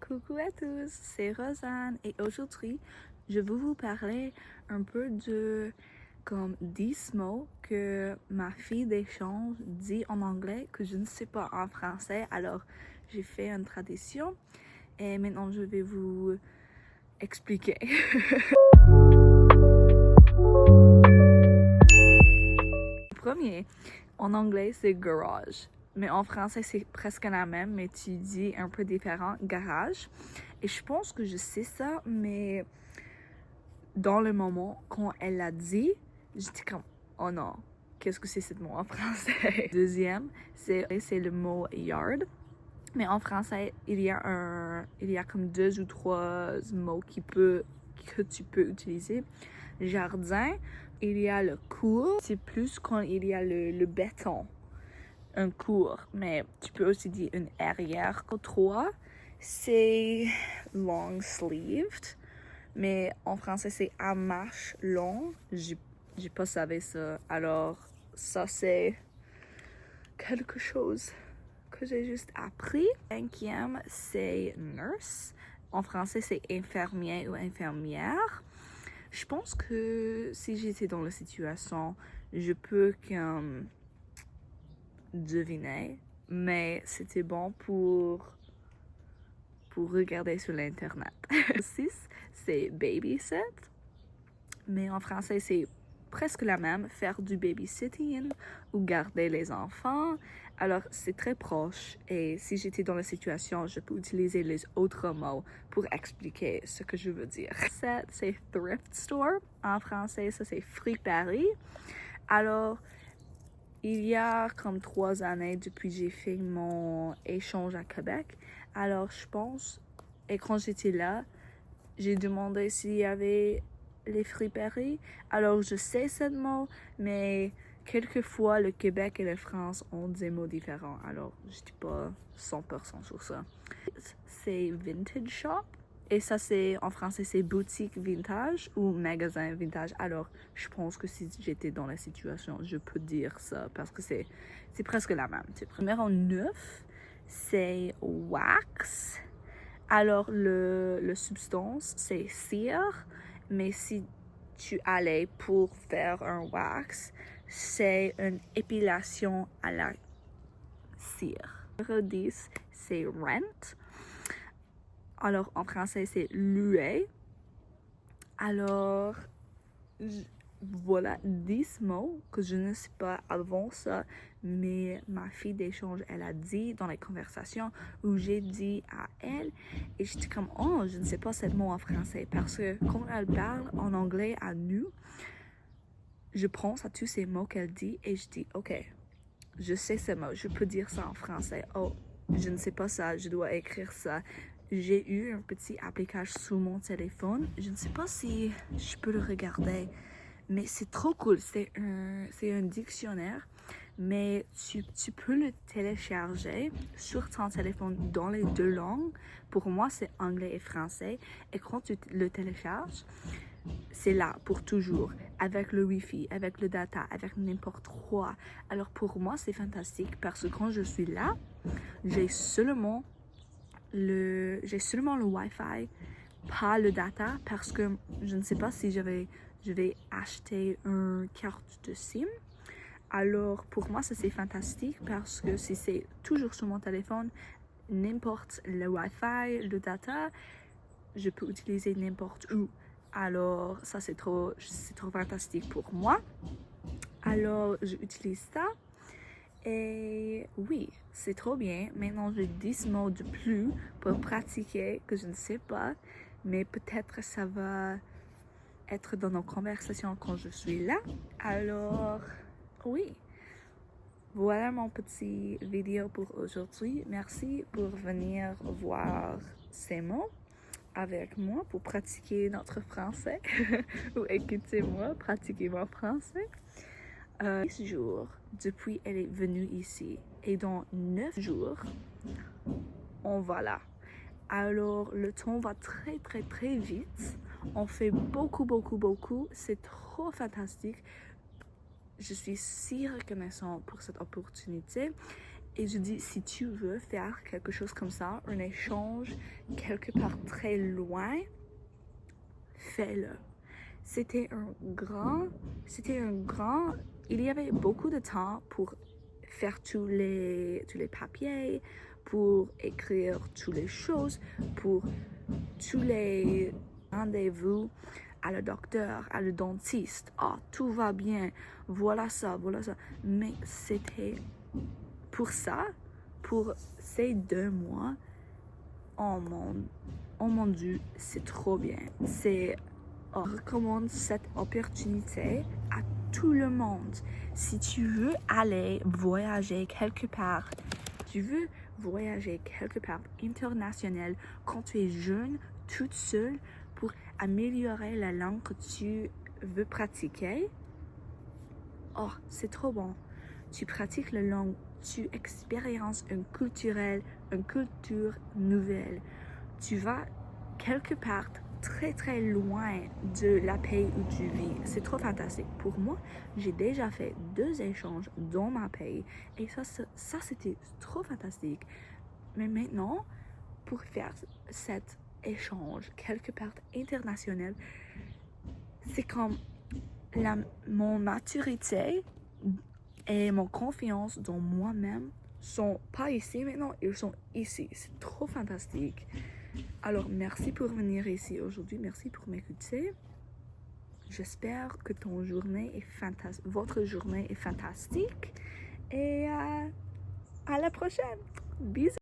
Coucou à tous, c'est Rosanne et aujourd'hui, je vais vous parler un peu de comme 10 mots que ma fille d'échange dit en anglais que je ne sais pas en français. Alors, j'ai fait une traduction et maintenant je vais vous expliquer. Le premier, en anglais, c'est garage. Mais en français, c'est presque la même, mais tu dis un peu différent, garage. Et je pense que je sais ça, mais dans le moment, quand elle l'a dit, j'étais comme, oh non, qu'est-ce que c'est ce mot en français? Deuxième, c'est le mot yard. Mais en français, il y a comme 2 ou 3 mots que tu peux utiliser. Jardin, il y a le cours, c'est plus quand il y a le béton. Un cours, mais tu peux aussi dire une arrière. 3, c'est long sleeved, mais en français c'est à marche long. J'ai pas savé ça. Alors ça c'est quelque chose que j'ai juste appris. 5e, c'est nurse. En français c'est infirmier ou infirmière. Je pense que si j'étais dans la situation, je peux deviner, mais c'était bon pour regarder sur l'internet. 6, c'est babysit, mais en français c'est presque la même, faire du babysitting ou garder les enfants. Alors c'est très proche et si j'étais dans la situation, je peux utiliser les autres mots pour expliquer ce que je veux dire. 7, c'est thrift store. En français, ça c'est friperie. Alors, il y a comme 3 années depuis que j'ai fait mon échange à Québec. Alors, je pense, et quand j'étais là, j'ai demandé s'il y avait les friperies. Alors, je sais ce mot, mais quelquefois, le Québec et la France ont des mots différents. Alors, je ne suis pas 100% sur ça. C'est vintage shop. Et ça, c'est en français, c'est boutique vintage ou magasin vintage. Alors, je pense que si j'étais dans la situation, je peux dire ça parce que c'est presque la même. Numéro 9, c'est wax. Alors, le substance, c'est cire. Mais si tu allais pour faire un wax, c'est une épilation à la cire. Numéro 10, c'est rent. Alors, en français, c'est louer. Alors, voilà 10 mots que je ne sais pas avant ça, mais ma fille d'échange, elle a dit dans les conversations où j'ai dit à elle, et j'étais comme, oh, je ne sais pas ce mot en français, parce que quand elle parle en anglais à nous, je pense à tous ces mots qu'elle dit et je dis, ok, je sais ce mot, je peux dire ça en français. Oh, je ne sais pas ça, je dois écrire ça. J'ai eu un petit application sur mon téléphone. Je ne sais pas si je peux le regarder, mais c'est trop cool. C'est un dictionnaire, mais tu peux le télécharger sur ton téléphone dans les 2 langues. Pour moi, c'est anglais et français. Et quand tu le télécharges, c'est là pour toujours, avec le Wi-Fi, avec le data, avec n'importe quoi. Alors pour moi, c'est fantastique parce que quand je suis là, j'ai seulement le Wi-Fi, pas le data, parce que je ne sais pas si je vais acheter une carte de SIM. Alors pour moi, ça c'est fantastique parce que si c'est toujours sur mon téléphone, n'importe le Wi-Fi, le data, je peux utiliser n'importe où. Alors ça c'est trop fantastique pour moi. Alors j'utilise ça. Et oui, c'est trop bien. Maintenant, j'ai 10 mots de plus pour pratiquer que je ne sais pas. Mais peut-être ça va être dans nos conversations quand je suis là. Alors, oui. Voilà mon petit vidéo pour aujourd'hui. Merci pour venir voir ces mots avec moi pour pratiquer notre français. Ou écoutez-moi, pratiquer mon français. 10 jours depuis elle est venue ici et dans 9 jours on va là. Alors le temps va très très très vite, on fait beaucoup, c'est trop fantastique. Je suis si reconnaissante pour cette opportunité Et je dis, si tu veux faire quelque chose comme ça, un échange quelque part très loin, fais-le. C'était un grand, il y avait beaucoup de temps pour faire tous les papiers, pour écrire toutes les choses, pour tous les rendez-vous à le docteur, à le dentiste. Ah, tout va bien, voilà ça. Mais c'était pour ça, pour ces 2 mois, oh mon Dieu, c'est trop bien. Je recommande cette opportunité à tout le monde. Si tu veux aller voyager quelque part, international quand tu es jeune, toute seule, pour améliorer la langue que tu veux pratiquer, oh, c'est trop bon. Tu pratiques la langue, tu expériences une culture nouvelle. Tu vas quelque part très très loin de la pays où tu vis. C'est trop fantastique. Pour moi, j'ai déjà fait 2 échanges dans ma pays et ça c'était trop fantastique. Mais maintenant, pour faire cet échange quelque part international, c'est comme mon maturité et mon confiance dans moi-même sont pas ici maintenant, ils sont ici. C'est trop fantastique. Alors, merci pour venir ici aujourd'hui. Merci pour m'écouter. J'espère que votre journée est fantastique. Et à la prochaine. Bisous.